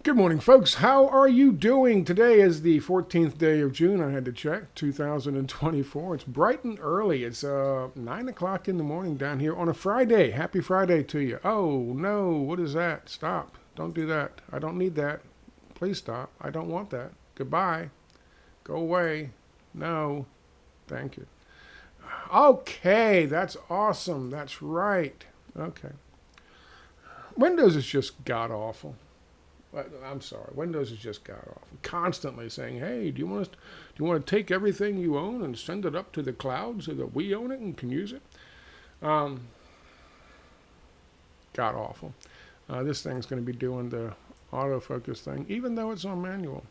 Good morning, folks. How are you doing? Today is the 14th day of June. I had to check, 2024. It's bright and early. It's 9 o'clock in the morning down here on a Friday. Happy Friday to you. Oh, no. What is that? Stop. Don't do that. I don't need that. Please stop. I don't want that. Goodbye. Go away. No. Thank you. Okay. That's awesome. That's right. Okay. Windows is just god-awful. I'm sorry. Windows is just god-awful. Constantly saying, hey, do you want to take everything you own and send it up to the cloud so that we own it and can use it? God-awful. This thing's going to be doing the autofocus thing, even though it's on manual.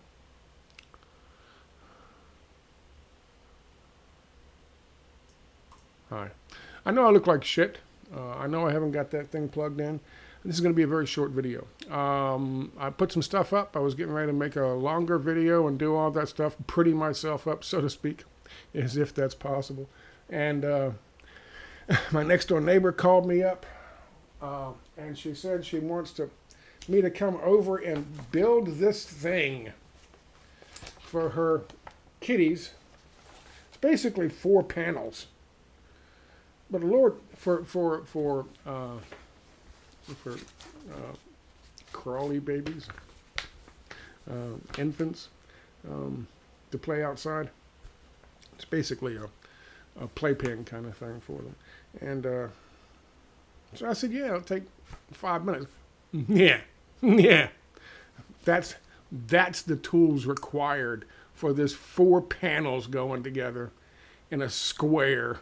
Hi. I know I look like shit. I know I haven't got that thing plugged in. This is going to be a very short video. I put some stuff up. I was getting ready to make a longer video and do all that stuff, pretty myself up, so to speak, as if that's possible. And my next door neighbor called me up, and she said she wants me to come over and build this thing for her kitties. It's basically 4 panels. But Lord, for crawly babies, infants, to play outside. It's basically a playpen kind of thing for them. And so I said, yeah, it'll take 5 minutes. Yeah. That's the tools required for this 4 panels going together in a square,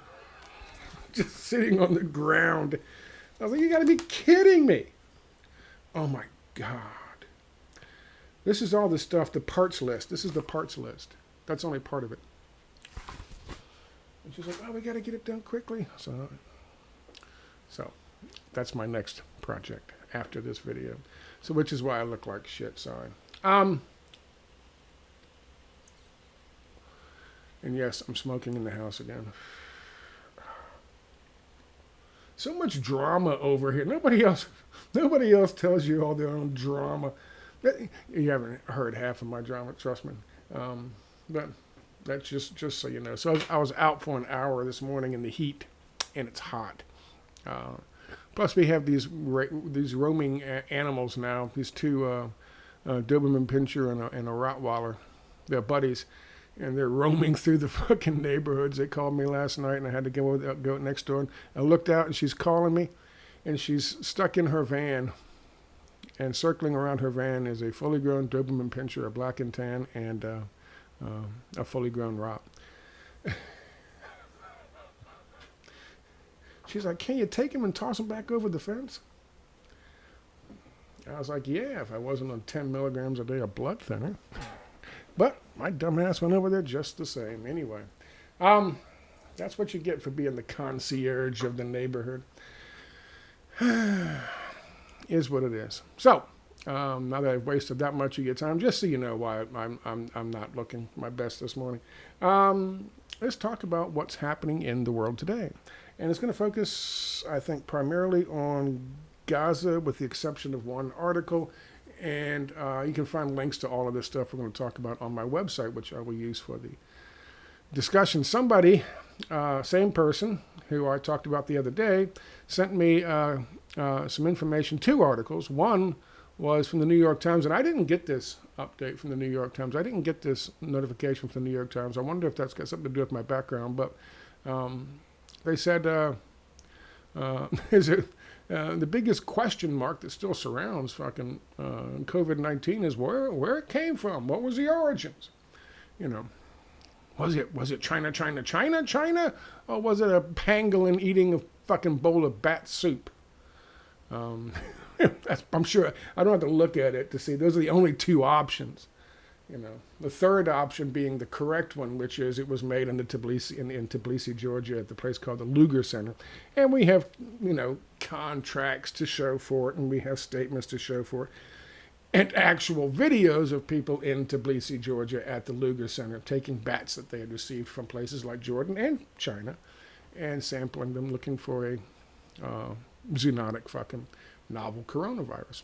just sitting on the ground. I was like, you got to be kidding me. Oh, my God. This is all the stuff, the parts list. This is the parts list. That's only part of it. And she's like, oh, we got to get it done quickly. So that's my next project after this video. So which is why I look like shit. Sorry. And yes, I'm smoking in the house again. So much drama over here. Nobody else tells you all their own drama. You haven't heard half of my drama, trust me. But that's just so you know. So I was out for an hour this morning in the heat, and it's hot. Plus, we have these roaming animals now. These 2 Doberman Pinscher and a Rottweiler. They're buddies. And they're roaming through the fucking neighborhoods. They called me last night, and I had to go next door. And I looked out, and she's calling me, and she's stuck in her van. And circling around her van is a fully grown Doberman Pinscher, a black and tan, and a fully grown Rott. She's like, can you take him and toss him back over the fence? I was like, yeah, if I wasn't on 10 milligrams a day of blood thinner. But my dumbass went over there just the same. Anyway, that's what you get for being the concierge of the neighborhood. Is what it is. So now that I've wasted that much of your time, just so you know why I'm not looking my best this morning. Let's talk about what's happening in the world today, and it's going to focus, I think, primarily on Gaza, with the exception of one article. And you can find links to all of this stuff we're going to talk about on my website, which I will use for the discussion. Somebody, same person who I talked about the other day, sent me some information, 2 articles. One was from the New York Times, and I didn't get this update from the New York Times. I didn't get this notification from the New York Times. I wonder if that's got something to do with my background. But they said, the biggest question mark that still surrounds fucking COVID-19 is where it came from. What was the origins? You know, was it China? Or was it a pangolin eating a fucking bowl of bat soup? I'm sure I don't have to look at it to see. Those are the only 2 options. You know, the third option being the correct one, which is it was made in Tbilisi, Georgia, at the place called the Luger Center. And we have, contracts to show for it, and we have statements to show for it, and actual videos of people in Tbilisi, Georgia, at the Luger Center taking bats that they had received from places like Jordan and China, and sampling them, looking for a zoonotic fucking novel coronavirus.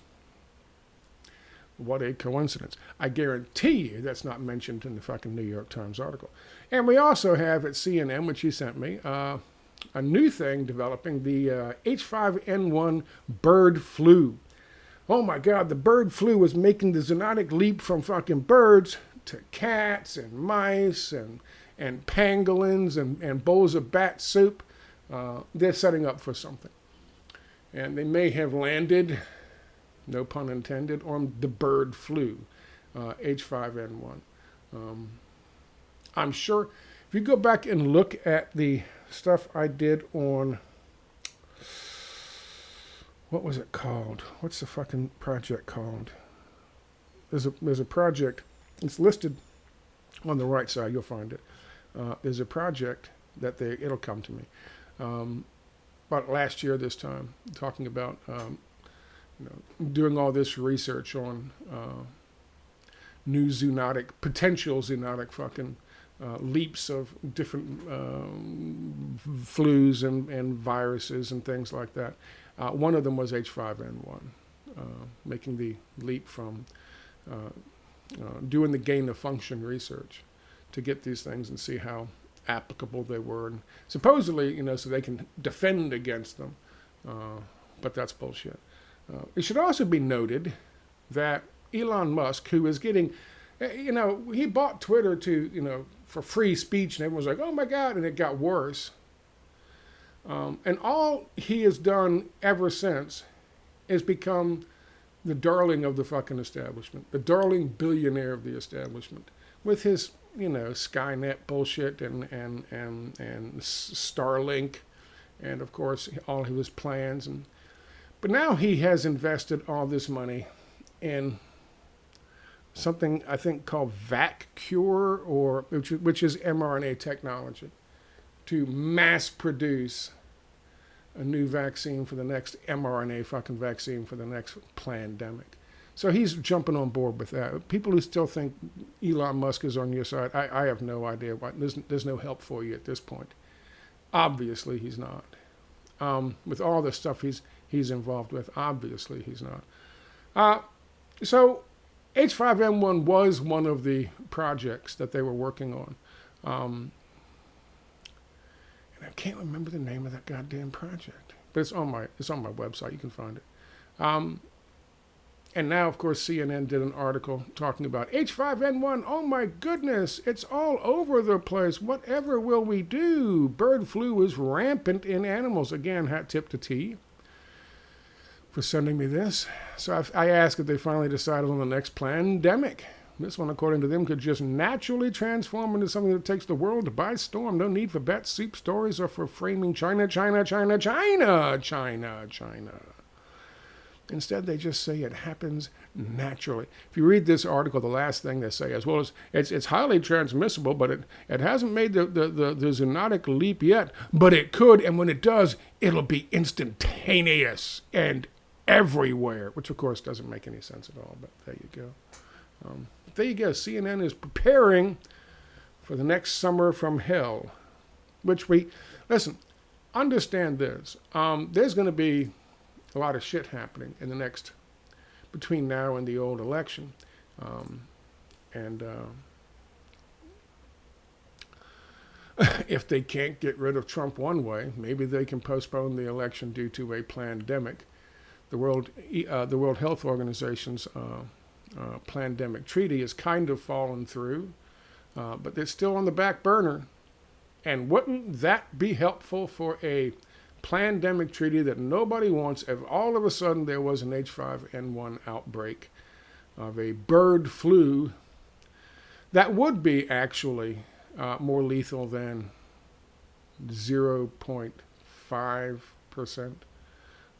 What a coincidence. I guarantee you that's not mentioned in the fucking New York Times article. And we also have at CNN, which you sent me, a new thing developing, the H5N1 bird flu. Oh my God, the bird flu was making the zoonotic leap from fucking birds to cats and mice and pangolins and bowls of bat soup. They're setting up for something. And they may have landed, no pun intended, on the bird flu, H5N1. I'm sure if you go back and look at the stuff I did on, what was it called? What's the fucking project called? There's a project, it's listed on the right side, you'll find it. There's a project that it'll come to me. About last year this time, talking about doing all this research on new potential zoonotic fucking leaps of different flus and viruses and things like that. One of them was H5N1, making the leap from doing the gain of function research to get these things and see how applicable they were, and supposedly, so they can defend against them. But that's bullshit. It should also be noted that Elon Musk, who is getting, he bought Twitter for free speech, and everyone was like, oh my God, and it got worse. And all he has done ever since is become the darling of the fucking establishment, the darling billionaire of the establishment, with his Skynet bullshit and Starlink, and of course all of his plans. But now he has invested all this money in something I think called VacCure, which is mRNA technology, to mass produce a new vaccine for the next mRNA fucking vaccine for the next pandemic. So he's jumping on board with that. People who still think Elon Musk is on your side, I have no idea why. There's no help for you at this point. Obviously, he's not. With all the stuff he's involved with, obviously he's not. So H5N1 was one of the projects that they were working on. And I can't remember the name of that goddamn project. But it's on my website. You can find it. And now, of course, CNN did an article talking about H5N1. Oh, my goodness. It's all over the place. Whatever will we do? Bird flu is rampant in animals. Again, hat tip to T for sending me this. So I asked if they finally decided on the next pandemic. This one, according to them, could just naturally transform into something that takes the world by storm. No need for bat soup stories or for framing China. Instead, they just say it happens naturally. If you read this article, the last thing they say, as well as it's highly transmissible, but it hasn't made the zoonotic leap yet, but it could, and when it does, it'll be instantaneous and everywhere, which of course doesn't make any sense at all, but there you go. There you go. CNN is preparing for the next summer from hell, which listen, understand this. There's going to be a lot of shit happening in the next, between now and the old election. If they can't get rid of Trump one way, maybe they can postpone the election due to a pandemic. The World Health Organization's pandemic treaty has kind of fallen through, but it's still on the back burner. And wouldn't that be helpful for a pandemic treaty that nobody wants if all of a sudden there was an H5N1 outbreak of a bird flu that would be actually more lethal than 0.5%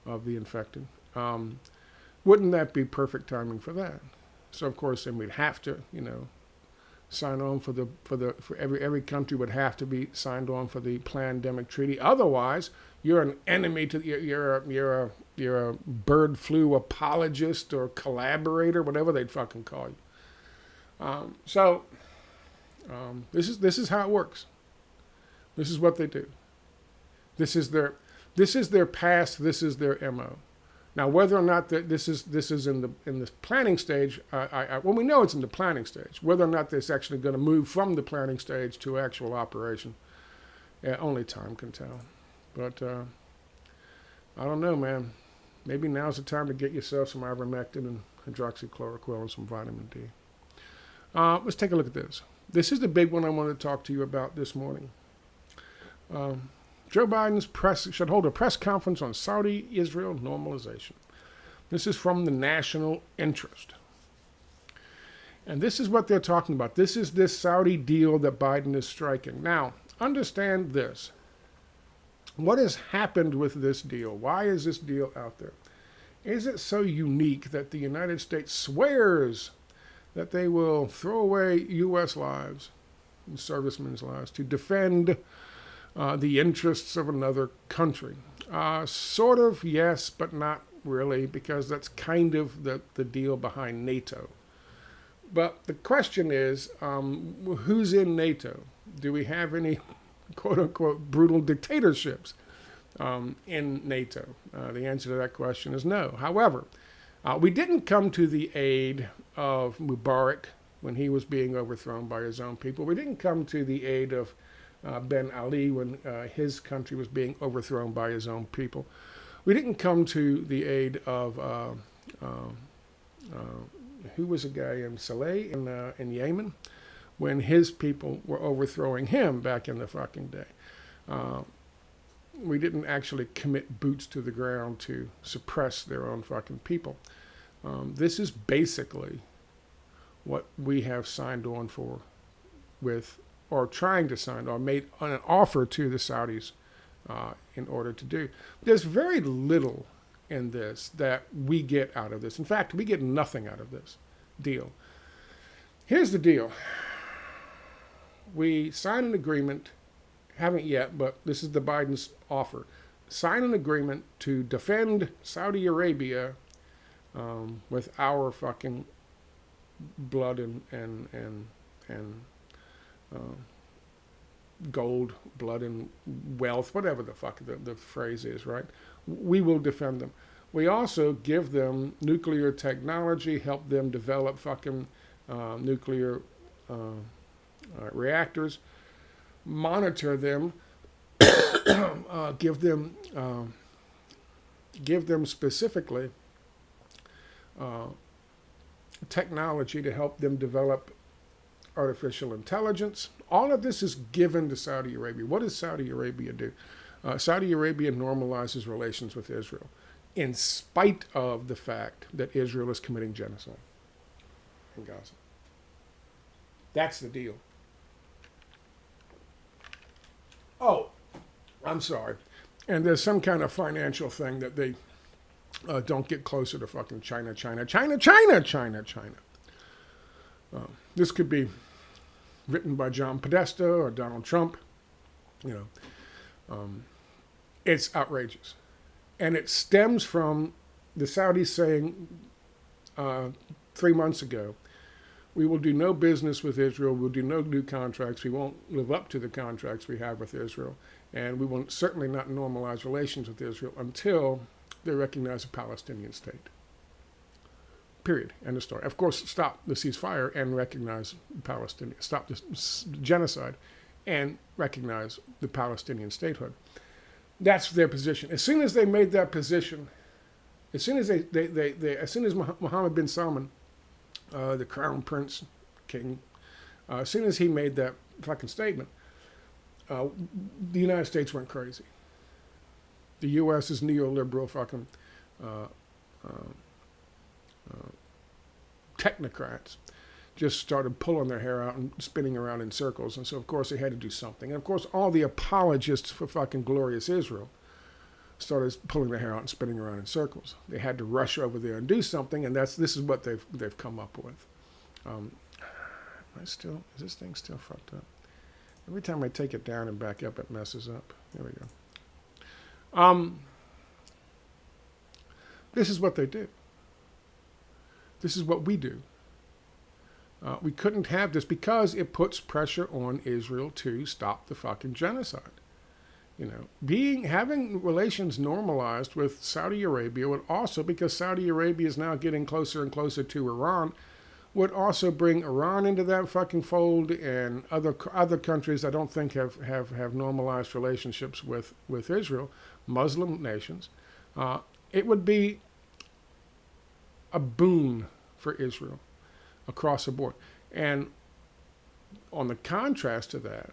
of the infected? Wouldn't that be perfect timing for that? So of course, then we'd have to, sign on for every country would have to be signed on for the pandemic treaty. Otherwise, you're an enemy to you're a bird flu apologist or collaborator, whatever they'd fucking call you. This is how it works. This is what they do. This is their past. This is their MO. Now, whether or not this is in the planning stage, well, we know it's in the planning stage. Whether or not this is actually going to move from the planning stage to actual operation, yeah, only time can tell. But I don't know, man. Maybe now's the time to get yourself some ivermectin and hydroxychloroquine and some vitamin D. Let's take a look at this. This is the big one I wanted to talk to you about this morning. Joe Biden's press should hold a press conference on Saudi-Israel normalization. This is from the National Interest. And this is what they're talking about. This is this Saudi deal that Biden is striking. Now, understand this. What has happened with this deal? Why is this deal out there? Is it so unique that the United States swears that they will throw away U.S. lives and servicemen's lives to defend the interests of another country? Sort of, yes, but not really, because that's kind of the deal behind NATO. But the question is, who's in NATO? Do we have any quote-unquote brutal dictatorships in NATO? The answer to that question is no. However, we didn't come to the aid of Mubarak when he was being overthrown by his own people. We didn't come to the aid of Ben Ali when his country was being overthrown by his own people. We didn't come to the aid of who was a guy in Saleh in Yemen when his people were overthrowing him back in the fucking day. We didn't actually commit boots to the ground to suppress their own fucking people. This is basically what we have signed on for with, or trying to sign, or made an offer to the Saudis in order to do. There's very little in this that we get out of this. In fact, we get nothing out of this deal. Here's the deal. We sign an agreement, haven't yet, but this is the Biden's offer. Sign an agreement to defend Saudi Arabia with our fucking blood and gold, blood and wealth, whatever the fuck the phrase is, right? We will defend them. We also give them nuclear technology, help them develop fucking nuclear reactors, monitor them, give them specifically technology to help them develop artificial intelligence. All of this is given to Saudi Arabia. What does Saudi Arabia do? Saudi Arabia normalizes relations with Israel in spite of the fact that Israel is committing genocide in Gaza. That's the deal. Oh, I'm sorry. And there's some kind of financial thing that they don't get closer to fucking China. This could be written by John Podesta or Donald Trump. You know, it's outrageous. And it stems from the Saudis saying 3 months ago, we will do no business with Israel. We'll do no new contracts. We won't live up to the contracts we have with Israel. And we will certainly not normalize relations with Israel until they recognize a Palestinian state. Period. End of story. Of course, stop the ceasefire and recognize Palestinian. Stop the genocide and recognize the Palestinian statehood. That's their position. As soon as they made that position, as soon as as soon as Mohammed bin Salman, the crown prince king, as soon as he made that fucking statement, the United States went crazy. The U.S.'s neoliberal fucking technocrats just started pulling their hair out and spinning around in circles. And so, of course, they had to do something. And, of course, all the apologists for fucking glorious Israel started pulling their hair out and spinning around in circles. They had to rush over there and do something, and this is what they've come up with. Is this thing still fucked up? Every time I take it down and back up, it messes up. There we go. This is what they do. This is what we do. We couldn't have this because it puts pressure on Israel to stop the fucking genocide. Having relations normalized with Saudi Arabia would also, because Saudi Arabia is now getting closer and closer to Iran, would also bring Iran into that fucking fold, and other countries I don't think have normalized relationships with Israel, Muslim nations. It would be a boon for Israel across the board. And on the contrast to that,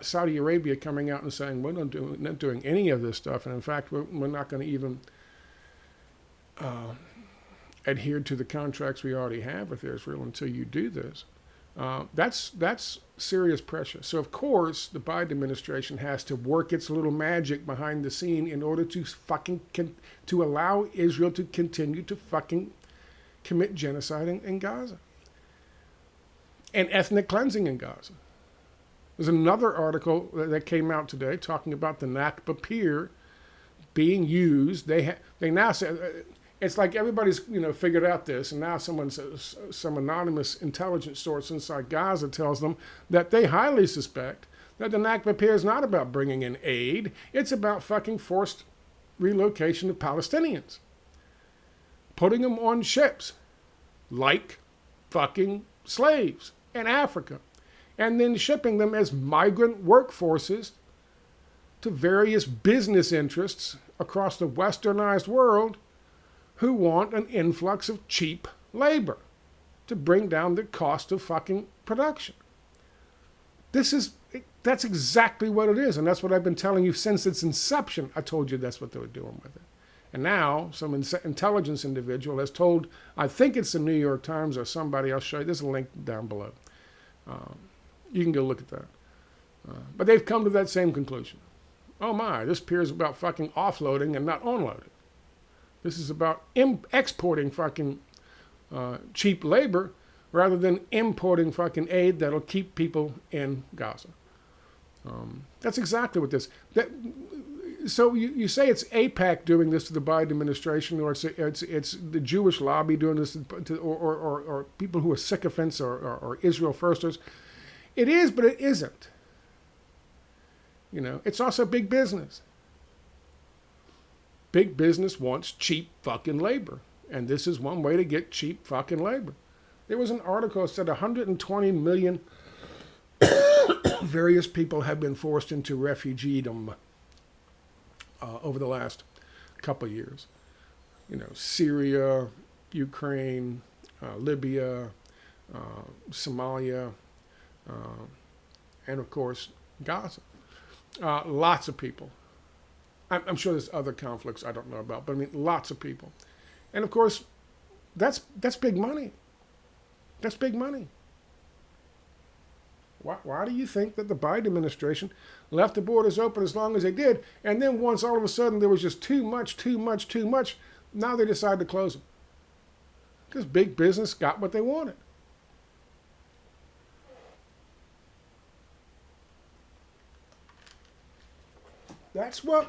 Saudi Arabia coming out and saying, we're not doing any of this stuff, and in fact, we're not going to even adhere to the contracts we already have with Israel until you do this. That's serious pressure. So of course, the Biden administration has to work its little magic behind the scene in order to to allow Israel to continue to fucking commit genocide in Gaza and ethnic cleansing in Gaza. There's another article that came out today talking about the Nakba Pier being used. They now say it's like everybody's figured out this, and now some anonymous intelligence source inside Gaza tells them that they highly suspect that the Nakba Pier is not about bringing in aid. It's about fucking forced relocation of Palestinians, putting them on ships like fucking slaves in Africa, and then shipping them as migrant workforces to various business interests across the westernized world who want an influx of cheap labor to bring down the cost of fucking production. That's exactly what it is, and that's what I've been telling you since its inception. I told you that's what they were doing with it. And now some intelligence individual has told, I think it's the New York Times or somebody, I'll show you, there's a link down below. You can go look at that. But they've come to that same conclusion. Oh my, this pier is about fucking offloading and not onloading. This is about exporting fucking cheap labor rather than importing fucking aid that'll keep people in Gaza. That's exactly what this. So you say it's AIPAC doing this to the Biden administration, or it's the Jewish lobby doing this, or people who are sycophants or Israel firsters. It is, but it isn't. It's also big business. Big business wants cheap fucking labor, and this is one way to get cheap fucking labor. There was an article that said 120 million various people have been forced into refugeedom over the last couple of years. Syria, Ukraine, Libya, Somalia, and of course, Gaza. Lots of people. I'm sure there's other conflicts I don't know about, but I mean, lots of people. And of course, that's big money. That's big money. Why do you think that the Biden administration left the borders open as long as they did, and then once all of a sudden there was just too much, now they decided to close them? Because big business got what they wanted. That's what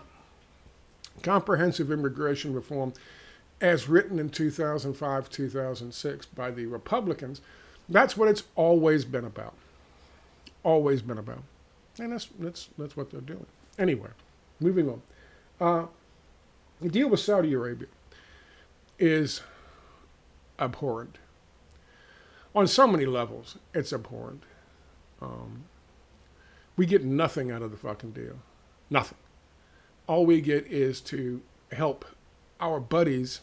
comprehensive immigration reform, as written in 2005, 2006 by the Republicans, that's what it's always been about. Always been about. And that's what they're doing. Anyway, moving on. The deal with Saudi Arabia is abhorrent. On so many levels, it's abhorrent. We get nothing out of the fucking deal. Nothing. All we get is to help our buddies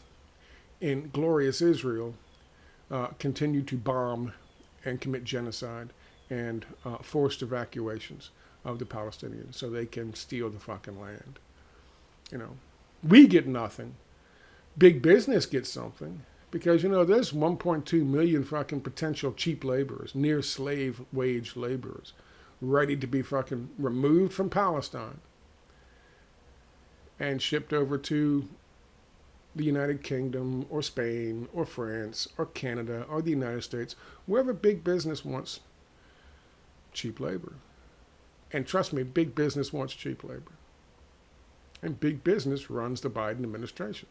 in glorious Israel continue to bomb and commit genocide and forced evacuations of the Palestinians so they can steal the fucking land. We get nothing. Big business gets something because, there's 1.2 million fucking potential cheap laborers, near slave wage laborers, ready to be fucking removed from Palestine and shipped over to the United Kingdom or Spain or France or Canada or the United States, wherever big business wants cheap labor. And trust me, big business wants cheap labor. And big business runs the Biden administration.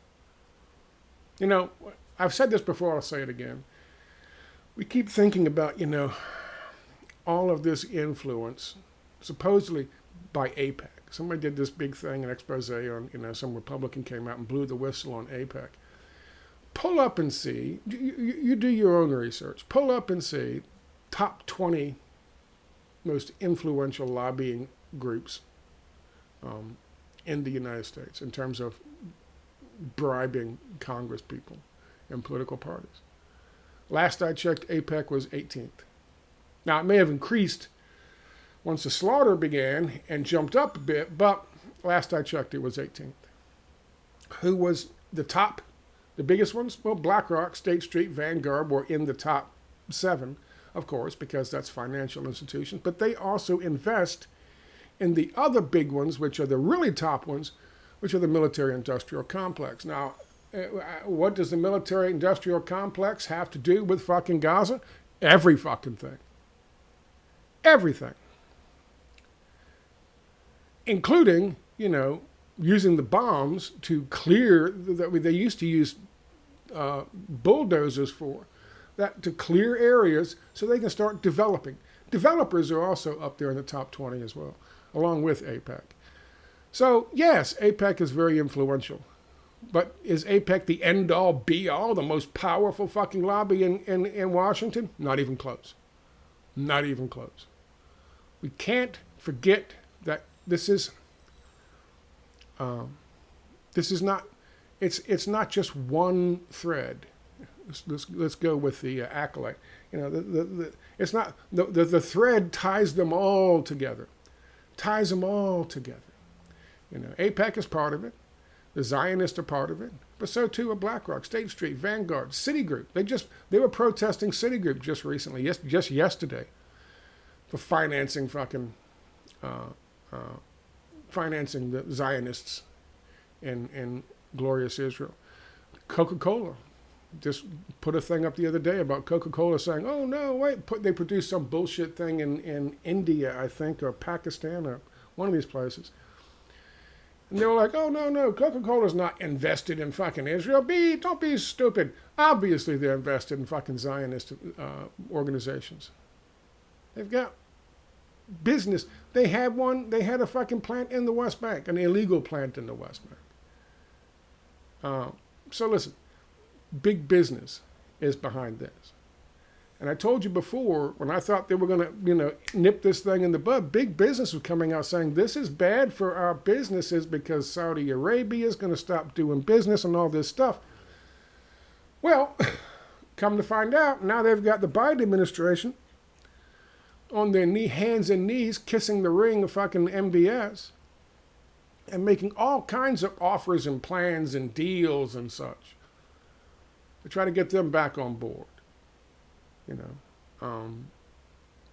I've said this before, I'll say it again. We keep thinking about, all of this influence, supposedly by AIPAC. Somebody did this big thing, an expose on, some Republican came out and blew the whistle on AIPAC. Pull up and see, you do your own research, pull up and see top 20 most influential lobbying groups in the United States in terms of bribing Congress people and political parties. Last I checked, AIPAC was 18th. Now, it may have increased once the slaughter began and jumped up a bit, but last I checked, it was 18th. Who was the top, the biggest ones? Well, BlackRock, State Street, Vanguard were in the top 7, of course, because that's financial institutions, but they also invest in the other big ones, which are the really top ones, which are the military-industrial complex. Now, what does the military-industrial complex have to do with fucking Gaza? Every fucking thing. Everything. Including, using the bombs to clear, that they used to use bulldozers for, that to clear areas so they can start developing. Developers are also up there in the top 20 as well, along with AIPAC. So, yes, AIPAC is very influential. But is AIPAC the end-all, be-all, the most powerful fucking lobby in Washington? Not even close. Not even close. We can't forget that this is not, it's not just one thread. Let's go with the acolyte. It's not, the thread ties them all together. Ties them all together. AIPAC is part of it. The Zionists are part of it, but so too are BlackRock, State Street, Vanguard, Citigroup. They were protesting Citigroup just recently, just yesterday, for financing financing the Zionists in glorious Israel. Coca-Cola just put a thing up the other day about Coca-Cola saying, "Oh no, wait!" They produced some bullshit thing in India, I think, or Pakistan, or one of these places. And they were like, "Oh, no, Coca-Cola's not invested in fucking Israel. Don't be stupid." Obviously, they're invested in fucking Zionist organizations. They've got business. They had a fucking plant in the West Bank, an illegal plant in the West Bank. So listen, big business is behind this. And I told you before, when I thought they were going to, nip this thing in the bud, big business was coming out saying this is bad for our businesses because Saudi Arabia is going to stop doing business and all this stuff. Well, come to find out, now they've got the Biden administration on their hands and knees kissing the ring of fucking MbS and making all kinds of offers and plans and deals and such to try to get them back on board.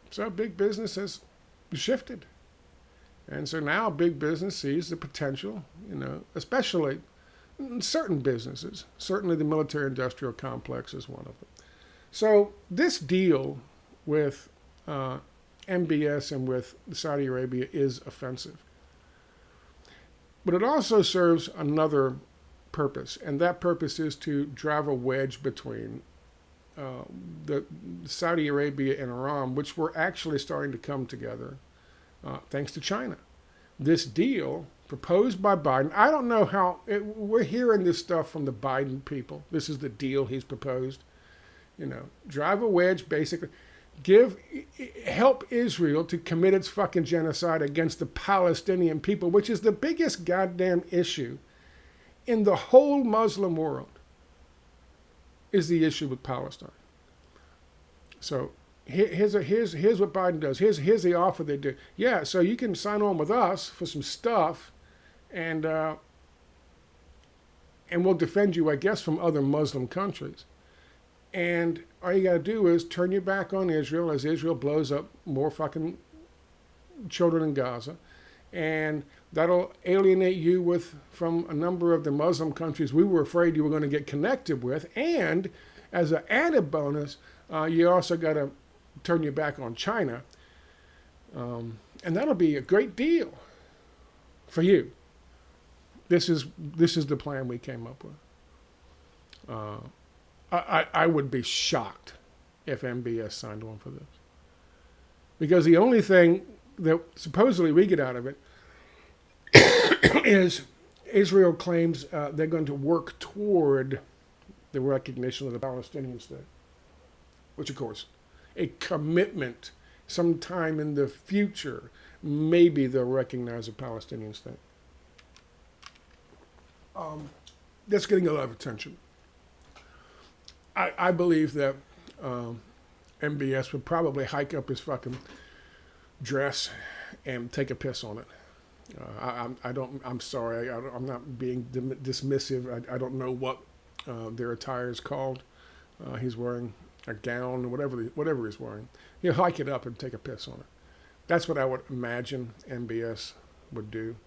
So big business has shifted. And so now big business sees the potential, especially in certain businesses. Certainly the military-industrial complex is one of them. So this deal with MbS and with Saudi Arabia is offensive. But it also serves another purpose, and that purpose is to drive a wedge between the Saudi Arabia and Iran, which were actually starting to come together thanks to China. This deal proposed by Biden, I don't know how, we're hearing this stuff from the Biden people. This is the deal he's proposed. Drive a wedge, basically. Help Israel to commit its fucking genocide against the Palestinian people, which is the biggest goddamn issue in the whole Muslim world. Is the issue with Palestine. So here's what Biden does. Here's the offer they do. Yeah, so you can sign on with us for some stuff, and we'll defend you, I guess, from other Muslim countries. And all you got to do is turn your back on Israel as Israel blows up more fucking children in Gaza, and that'll alienate you from a number of the Muslim countries we were afraid you were going to get connected with. And as an added bonus, you also got to turn your back on China. And that'll be a great deal for you. This is the plan we came up with. I would be shocked if MbS signed on for this. Because the only thing that supposedly we get out of it is Israel claims they're going to work toward the recognition of the Palestinian state, which, of course, a commitment sometime in the future, maybe they'll recognize a Palestinian state. That's getting a lot of attention. I believe that MbS would probably hike up his fucking dress and take a piss on it. I'm sorry. I'm not being dismissive. I don't know what their attire is called. He's wearing a gown, whatever he's wearing. He'll hike it up and take a piss on it. That's what I would imagine MbS would do.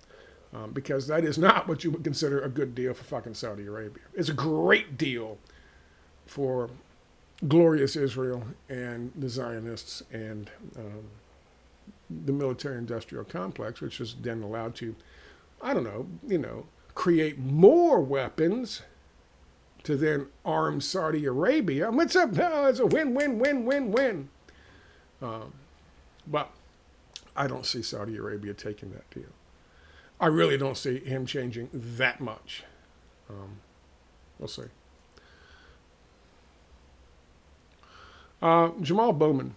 Because that is not what you would consider a good deal for fucking Saudi Arabia. It's a great deal for glorious Israel and the Zionists and the military-industrial complex, which is then allowed to, create more weapons to then arm Saudi Arabia. What's up? No, it's a win-win-win-win-win. But I don't see Saudi Arabia taking that deal. I really don't see him changing that much. We'll see. Jamal Bowman.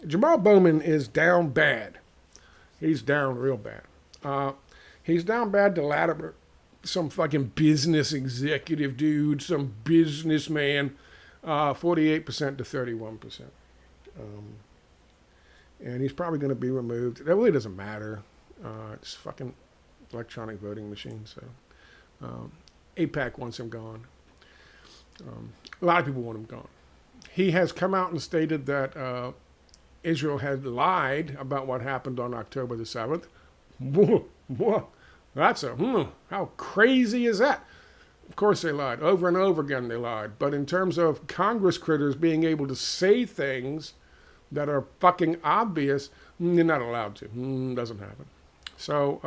Jamal Bowman is down bad. He's down real bad. He's down bad to Latimer, some fucking business executive dude, some businessman, 48% to 31%. And he's probably going to be removed. That really doesn't matter. It's fucking electronic voting machine. So AIPAC wants him gone. A lot of people want him gone. He has come out and stated that Israel had lied about what happened on October the 7th. That's how crazy is that? Of course they lied. Over and over again they lied. But in terms of Congress critters being able to say things that are fucking obvious, you're not allowed to. Doesn't happen. So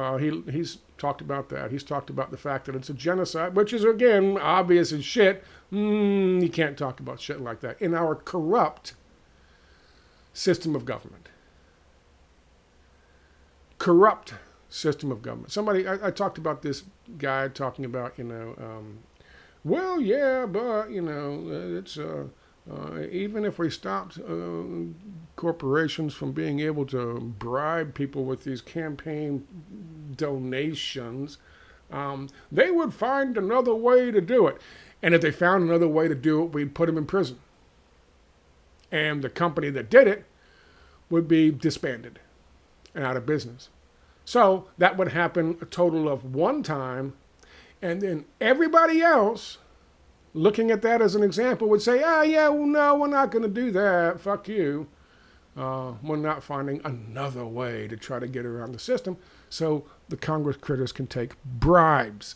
he's talked about that. He's talked about the fact that it's a genocide, which is, again, obvious as shit. You can't talk about shit like that in our corrupt system of government. Corrupt system of government. Somebody, I talked about this guy talking about, well, yeah, but, it's... even if we stopped corporations from being able to bribe people with these campaign donations, they would find another way to do it. And if they found another way to do it, we'd put them in prison. And the company that did it would be disbanded and out of business. So that would happen a total of one time, and then everybody else, looking at that as an example, would say, no, we're not going to do that. Fuck you. We're not finding another way to try to get around the system so the Congress critters can take bribes.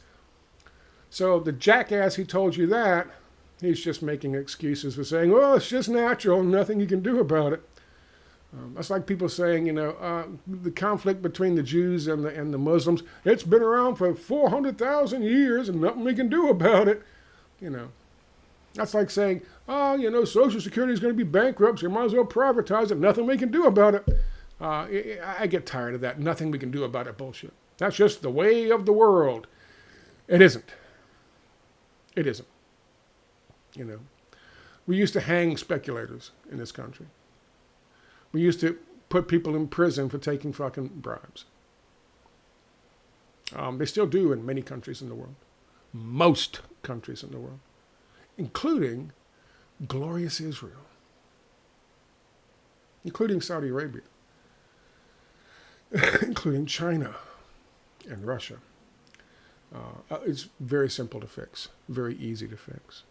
So the jackass who told you that, he's just making excuses for saying, well, it's just natural, nothing you can do about it. That's like people saying, the conflict between the Jews and the Muslims, it's been around for 400,000 years and nothing we can do about it. That's like saying, Social Security is going to be bankrupt, so you might as well privatize it. Nothing we can do about it. I get tired of that. Nothing we can do about it bullshit. That's just the way of the world. It isn't. It isn't. We used to hang speculators in this country. We used to put people in prison for taking fucking bribes. They still do in many countries in the world. Most countries in the world, including glorious Israel, including Saudi Arabia, including China and Russia. It's very simple to fix, very easy to fix.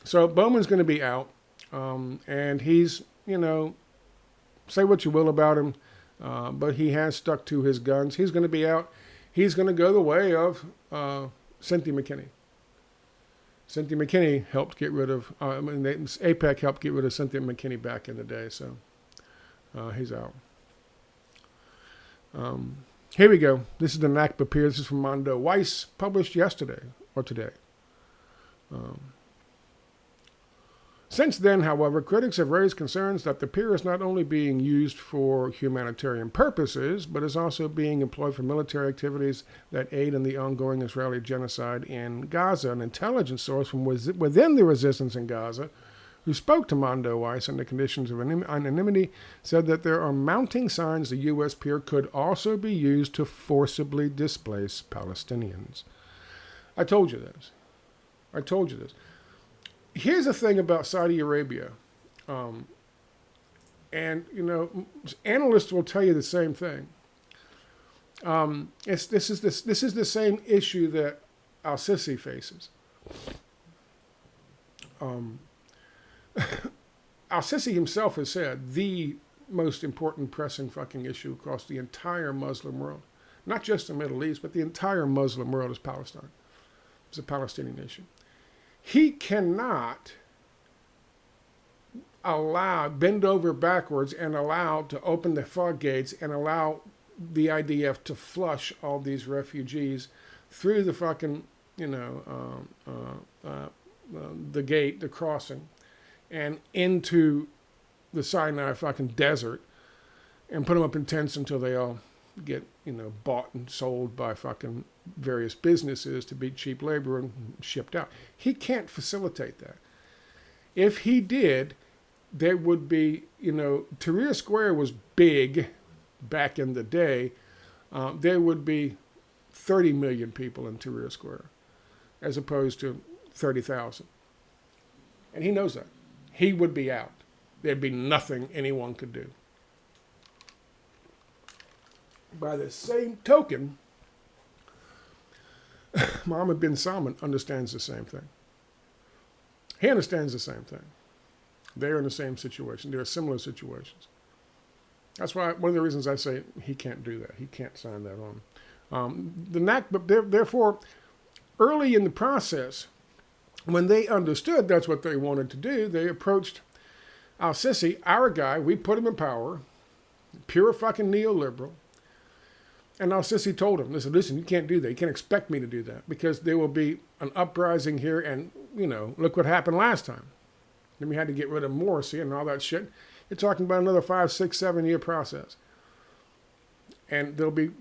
So Bowman's going to be out, and he's, say what you will about him, but he has stuck to his guns. He's going to be out. He's going to go the way of Cynthia McKinney. Cynthia McKinney helped get rid of, AIPAC helped get rid of Cynthia McKinney back in the day, so he's out. Here we go. This is the NACBA peer. This is from Mondo Weiss, published yesterday or today. Since then, however, critics have raised concerns that the pier is not only being used for humanitarian purposes, but is also being employed for military activities that aid in the ongoing Israeli genocide in Gaza. An intelligence source from within the resistance in Gaza, who spoke to Mondo Weiss under conditions of anonymity, said that there are mounting signs the U.S. pier could also be used to forcibly displace Palestinians. I told you this. Here's the thing about Saudi Arabia, and analysts will tell you the same thing. This is the same issue that Al-Sisi faces. Al-Sisi himself has said the most important pressing fucking issue across the entire Muslim world, not just the Middle East, but the entire Muslim world, is Palestine. It's a Palestinian issue. He cannot bend over backwards and allow to open the floodgates and allow the IDF to flush all these refugees through the fucking, the gate, the crossing, and into the Sinai fucking desert, and put them up in tents until they all get, bought and sold by fucking various businesses to be cheap labor and shipped out. He can't facilitate that. If he did, there would be, Tahrir Square was big back in the day. There would be 30 million people in Tahrir Square as opposed to 30,000. And he knows that. He would be out. There'd be nothing anyone could do. By the same token, Mohammed bin Salman understands the same thing. He understands the same thing. They're in the same situation. There are similar situations. That's why one of the reasons I say he can't do that. He can't sign that on. But therefore, early in the process, when they understood that's what they wanted to do, they approached Al-Sisi, our guy. We put him in power, pure fucking neoliberal. And Al-Sisi told him, listen, you can't do that. You can't expect me to do that because there will be an uprising here. And, look what happened last time. Then we had to get rid of Morsi and all that shit. You're talking about another 5, 6, 7 year process. And there'll be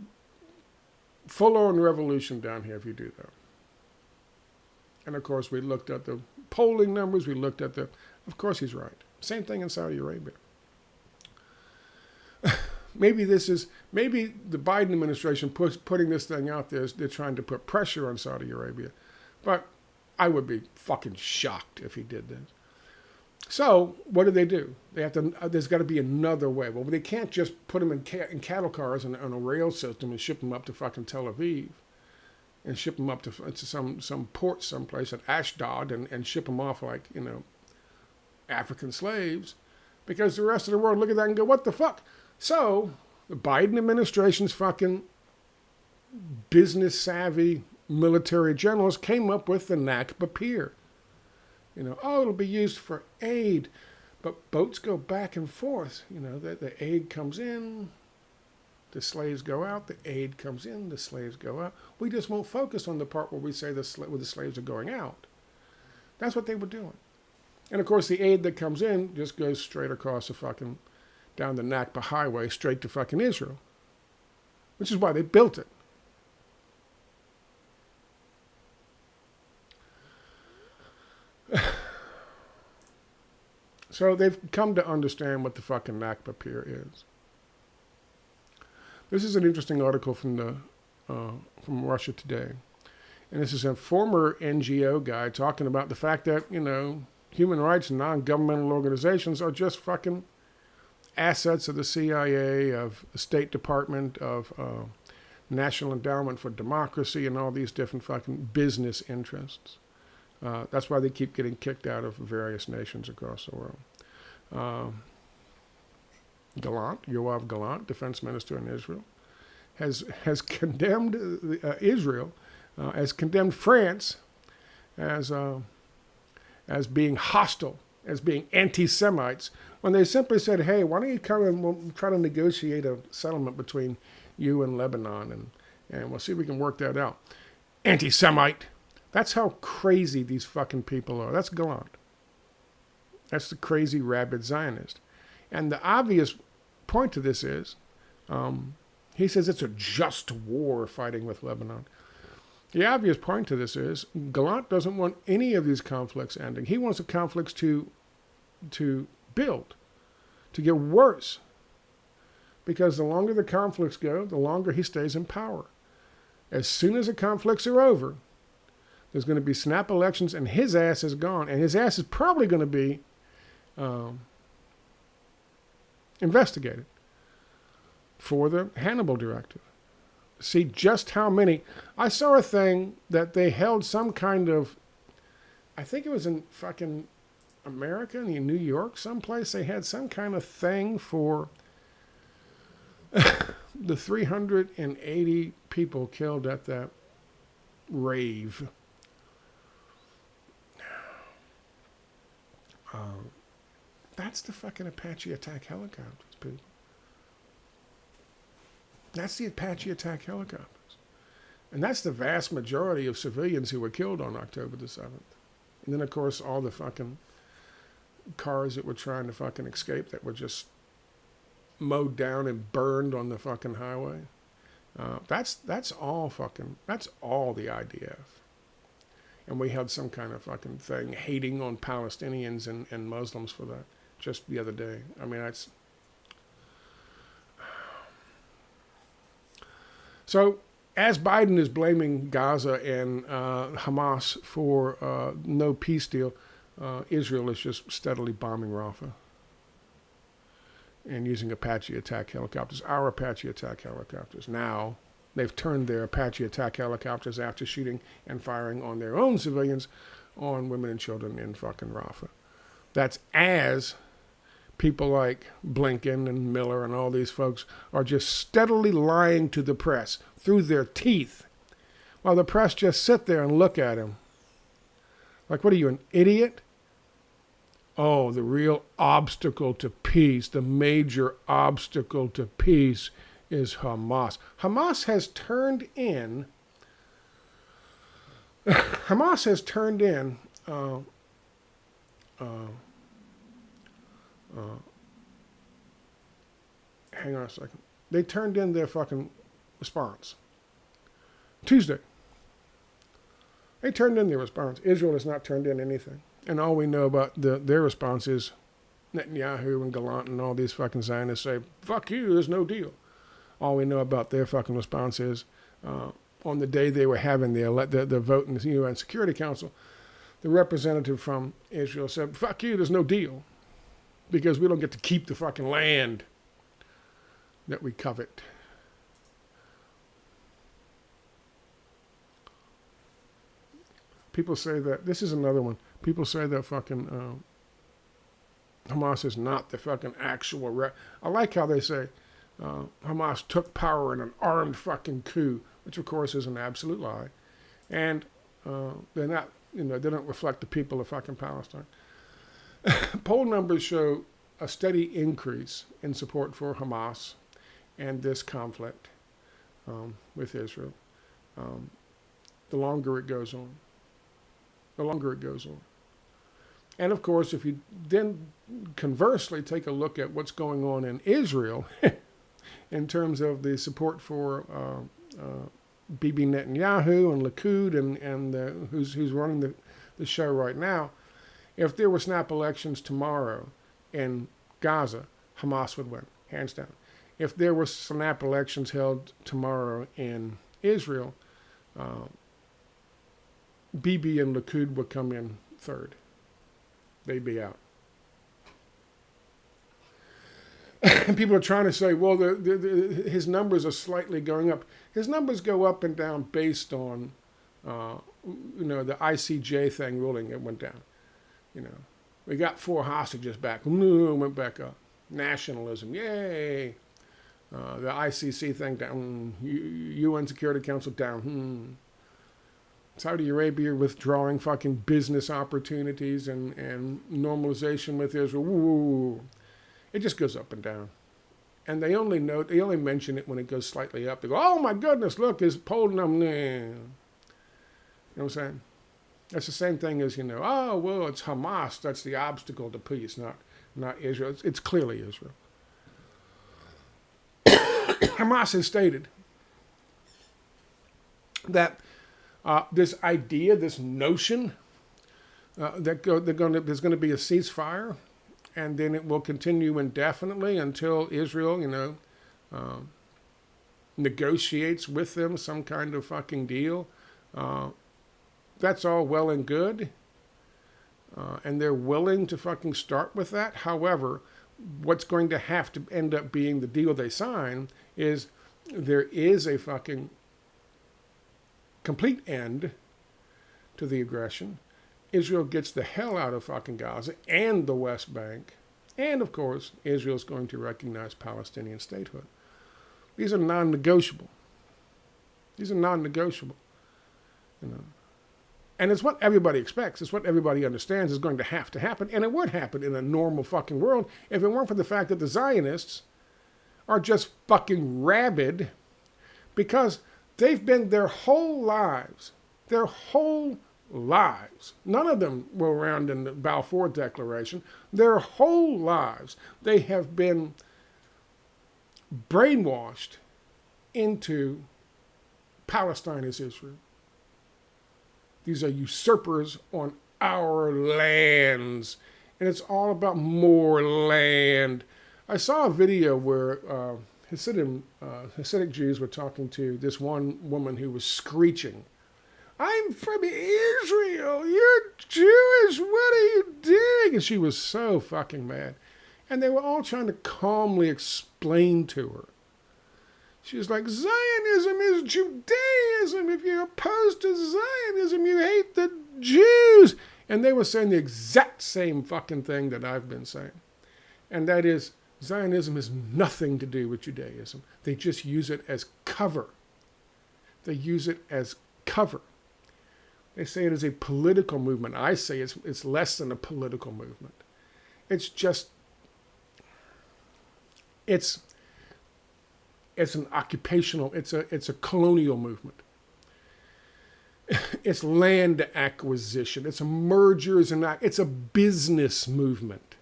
full-on revolution down here if you do that. And, of course, we looked at the polling numbers. Of course he's right. Same thing in Saudi Arabia. Maybe the Biden administration putting this thing out there, they're trying to put pressure on Saudi Arabia. But I would be fucking shocked if he did this. So what do? There's got to be another way. Well, they can't just put them in cattle cars on a rail system and ship them up to fucking Tel Aviv and ship them up to some port someplace at Ashdod and ship them off like, African slaves. Because the rest of the world look at that and go, what the fuck? So, the Biden administration's fucking business-savvy military generals came up with the Nakba Pier. It'll be used for aid, but boats go back and forth. The aid comes in, the slaves go out, the aid comes in, the slaves go out. We just won't focus on the part where we say where the slaves are going out. That's what they were doing. And, of course, the aid that comes in just goes straight across the fucking down the Nakba Highway straight to fucking Israel, which is why they built it. So they've come to understand what the fucking Nakba Pier is. This is an interesting article from Russia Today, and this is a former NGO guy talking about the fact that human rights and non-governmental organizations are just fucking assets of the CIA, of the State Department, of National Endowment for Democracy, and all these different fucking business interests. That's why they keep getting kicked out of various nations across the world. Yoav Gallant, defense minister in Israel, has condemned Israel, has condemned France as being hostile, as being anti-Semites, when they simply said, hey, why don't you come and we'll try to negotiate a settlement between you and Lebanon, and we'll see if we can work that out. Anti-Semite. That's how crazy these fucking people are. That's Gallant. That's the crazy, rabid Zionist. And the obvious point to this is, he says it's a just war fighting with Lebanon. The obvious point to this is, Gallant doesn't want any of these conflicts ending. He wants the conflicts to build, to get worse. Because the longer the conflicts go, the longer he stays in power. As soon as the conflicts are over, there's going to be snap elections and his ass is gone. And his ass is probably going to be investigated for the Hannibal Directive. See just how many. I saw a thing that they held some kind of, I think it was in fucking America, in New York, someplace. They had some kind of thing for the 380 people killed at that rave. That's the fucking Apache attack helicopters, people. That's the Apache attack helicopters. And that's the vast majority of civilians who were killed on October the 7th. And then, of course, all the fucking cars that were trying to fucking escape that were just mowed down and burned on the fucking highway. That's all the IDF. And we had some kind of fucking thing hating on Palestinians and Muslims for that just the other day. I mean, that's... So, as Biden is blaming Gaza and Hamas for no peace deal, Israel is just steadily bombing Rafah and using Apache attack helicopters, our Apache attack helicopters. Now, they've turned their Apache attack helicopters after shooting and firing on their own civilians on women and children in fucking Rafah. That's as people like Blinken and Miller and all these folks are just steadily lying to the press through their teeth while the press just sit there and look at him. Like, what are you, an idiot? Oh, the real obstacle to peace, the major obstacle to peace is Hamas. Hamas has turned in hang on a second. They turned in their fucking response. Tuesday. They turned in their response. Israel has not turned in anything. And all we know about their response is Netanyahu and Gallant and all these fucking Zionists say, fuck you, there's no deal. All we know about their fucking response is on the day they were having the vote in the UN Security Council, the representative from Israel said, fuck you, there's no deal. Because we don't get to keep the fucking land that we covet. People say that, this is another one. People say that fucking Hamas is not the fucking actual... I like how they say Hamas took power in an armed fucking coup, which of course is an absolute lie. And they're not, they don't reflect the people of fucking Palestine. Poll numbers show a steady increase in support for Hamas and this conflict with Israel. The longer it goes on. And of course, if you then conversely take a look at what's going on in Israel in terms of the support for Bibi Netanyahu and Likud and who's running the show right now, if there were snap elections tomorrow in Gaza, Hamas would win, hands down. If there were snap elections held tomorrow in Israel, Bibi and Likud would come in third. They'd be out. And people are trying to say, well, his numbers are slightly going up. His numbers go up and down based on, the ICJ thing ruling. It went down. We got 4 hostages back. Went back up. Nationalism, yay. The ICC thing down. UN Security Council down. Saudi Arabia withdrawing fucking business opportunities and normalization with Israel. Woo. It just goes up and down. And they only mention it when it goes slightly up. They go, oh my goodness, look, his poll number. You know what I'm saying? That's the same thing as, oh, well, it's Hamas. That's the obstacle to peace, not Israel. It's clearly Israel. Hamas has stated that this idea, this notion that there's going to be a ceasefire, and then it will continue indefinitely until Israel, negotiates with them some kind of fucking deal. That's all well and good, and they're willing to fucking start with that. However, what's going to have to end up being the deal they sign is there is a fucking complete end to the aggression. Israel gets the hell out of fucking Gaza and the West Bank. And, of course, Israel's going to recognize Palestinian statehood. These are non-negotiable. These are non-negotiable. And it's what everybody expects. It's what everybody understands is going to happen. And it would happen in a normal fucking world if it weren't for the fact that the Zionists are just fucking rabid because they've been their whole lives, none of them were around in the Balfour Declaration, their whole lives, they have been brainwashed into Palestine as Israel. These are usurpers on our lands. And it's all about more land. I saw a video where Hasidic Jews were talking to this one woman who was screeching, "I'm from Israel, you're Jewish, what are you doing?" And she was so fucking mad. And they were all trying to calmly explain to her. She was like, Zionism is Judaism. If you're opposed to Zionism, you hate the Jews. And they were saying the exact same fucking thing that I've been saying. And that is, Zionism has nothing to do with Judaism. They just use it as cover. They use it as cover. They say it is a political movement. I say it's less than a political movement. It's just, it's an occupational, it's a colonial movement. It's land acquisition. It's mergers and it's a business movement.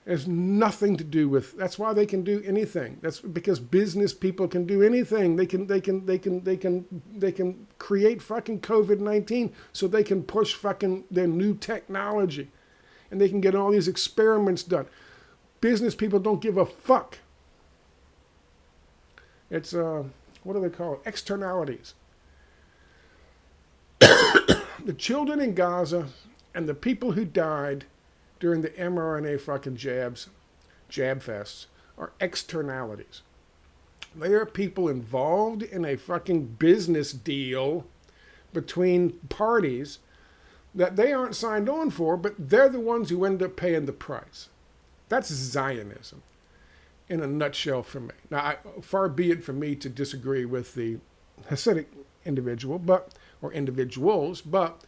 It has nothing to do with. That's why they can do anything. That's because business people can do anything. They can create fucking COVID-19 so they can push fucking their new technology, and they can get all these experiments done. Business people don't give a fuck. It's what do they call it? Externalities. The children in Gaza and the people who died during the mRNA fucking jab fests are externalities. They are people involved in a fucking business deal between parties that they aren't signed on for, but they're the ones who end up paying the price. That's Zionism in a nutshell for me. Now, far be it from me to disagree with the Hasidic individual, or individuals, but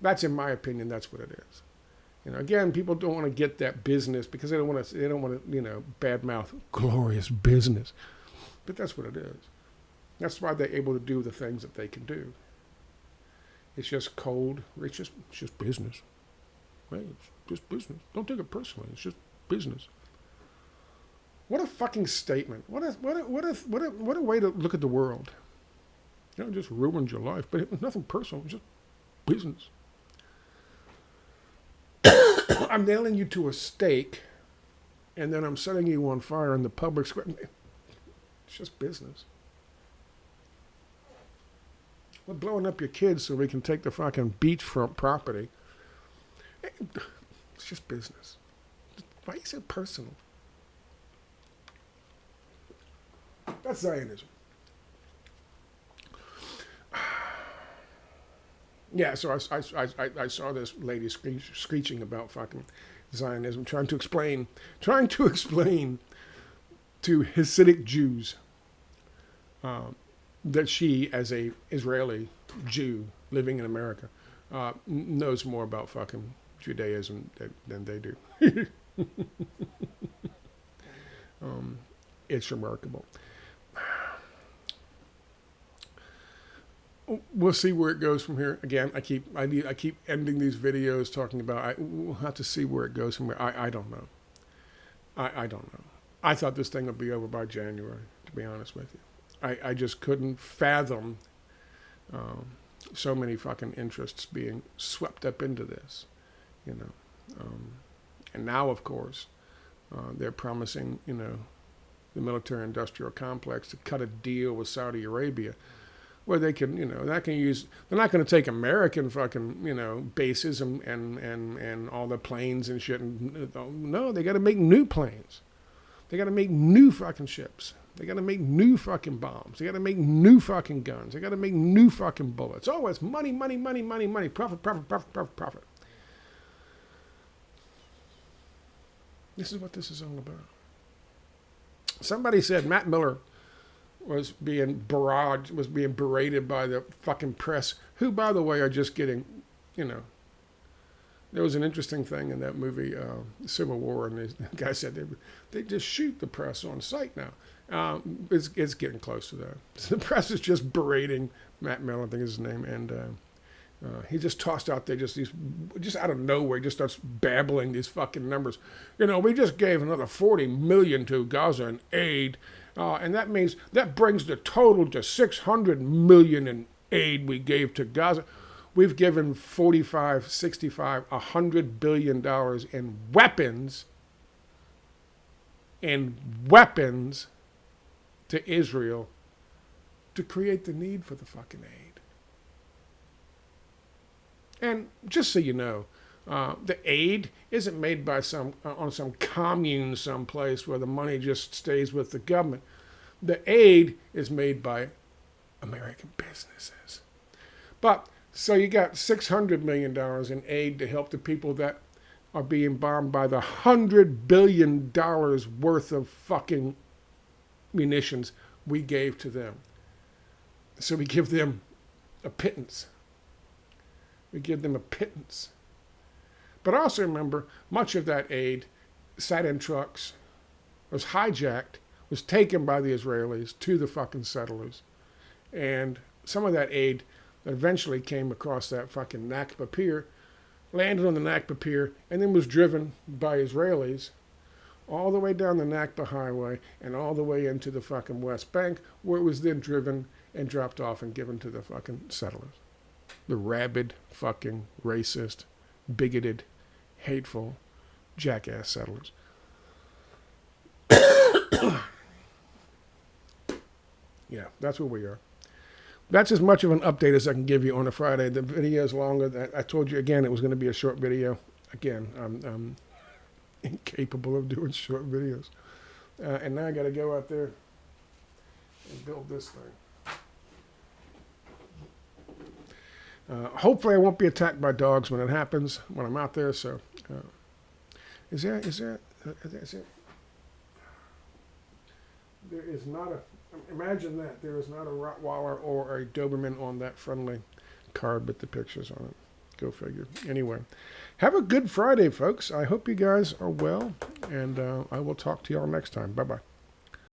that's, in my opinion, that's what it is. Again, people don't want to get that business because they don't want to, badmouth glorious business. But that's what it is. That's why they're able to do the things that they can do. It's just cold. It's just business. Right? It's just business. Don't take it personally. It's just business. What a fucking statement. What a way to look at the world. It just ruined your life, but it was nothing personal. It was just business. I'm nailing you to a stake, and then I'm setting you on fire in the public square. It's just business. We're blowing up your kids so we can take the fucking beachfront property. It's just business. Why is it personal? That's Zionism. Yeah, so I saw this lady screeching about fucking Zionism, trying to explain to Hasidic Jews that she, as a Israeli Jew living in America, knows more about fucking Judaism than they do. It's remarkable. we'll see where it goes from here. Again, I keep ending these videos talking about we'll have to see where it goes from here. I don't know. I don't know. I thought this thing would be over by January, to be honest with you. I just couldn't fathom so many fucking interests being swept up into this, you know. And now, of course, they're promising, you know, the military-industrial complex to cut a deal with Saudi Arabia where they can, you know, that can use, they're not going to take American fucking, you know, bases and all the planes and shit. No, they got to make new planes. They got to make new fucking ships. They got to make new fucking bombs. They got to make new fucking guns. They got to make new fucking bullets. Oh, it's money, money, money, money, money. Profit, profit, profit, profit, profit. This is what this is all about. Somebody said Matt Miller was being berated by the fucking press, who, by the way, are just getting, you know, there was an interesting thing in that movie, Civil War, and the guy said they just shoot the press on sight now. It's getting close to that. So the press is just berating Matt Miller, I think is his name, and he just tossed out there just out of nowhere, he just starts babbling these fucking numbers. You know, we just gave another $40 million to Gaza in aid, and that brings the total to $600 million in aid we gave to Gaza. We've given 45, 65, $100 billion in weapons to Israel to create the need for the fucking aid. And just so you know, the aid isn't made by on some commune someplace where the money just stays with the government. The aid is made by American businesses. But so you got $600 million in aid to help the people that are being bombed by the $100 billion worth of fucking munitions we gave to them. So we give them a pittance. We give them a pittance. But also remember, much of that aid sat in trucks, was hijacked, was taken by the Israelis to the fucking settlers. And some of that aid that eventually came across that fucking Nakba Pier, landed on the Nakba Pier, and then was driven by Israelis all the way down the Nakba Highway and all the way into the fucking West Bank, where it was then driven and dropped off and given to the fucking settlers. The rabid, fucking, racist, bigoted, hateful, jackass settlers. Yeah, that's where we are. That's as much of an update as I can give you on a Friday. The video is longer. I told you again it was going to be a short video. Again, I'm incapable of doing short videos. And now I got to go out there and build this thing. Hopefully I won't be attacked by dogs when it happens, when I'm out there. So, is there, there is not a, imagine that, there is not a Rottweiler or a Doberman on that friendly card with the pictures on it. Go figure. Anyway, have a good Friday, folks. I hope you guys are well, and I will talk to y'all next time. Bye-bye.